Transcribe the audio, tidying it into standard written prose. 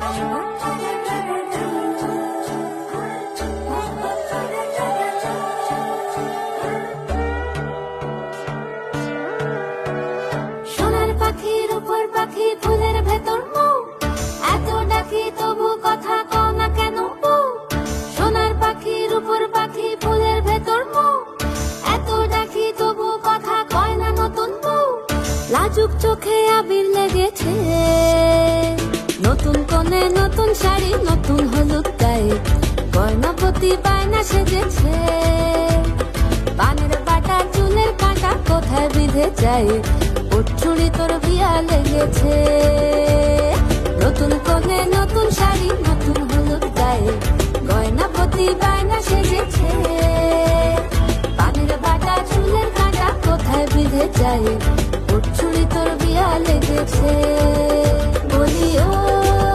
সোনার পাখির উপর পাখি ফুলের ভেতর মৌ, এত ডাকি তবু কথা কও না কেন বউ। সোনার পাখির উপর পাখি ফুলের ভেতর মৌ, এত ডাকি তবু কথা কয় না নতুন বউ। লাজুক চোখে আবির লেগেছে, নতুন কোণে নতুন শাড়ি নতুন হলুদ গায়ে, গয়নাপতি বায়না সেজেছে। পানের বাটা চুলের কাঁটা কোথায় বিঁধে যায়, চুড়ি তোর বিয়া লেগেছে। নতুন কোণে নতুন শাড়ি নতুন হলুদ গায়ে, গয়নাপতি বায়না সেজেছে। পানের বাটা চুলের কাঁটা কোথায় বিঁধে যায়, চুড়ি তোর বিয়া লেগেছে। বলি ও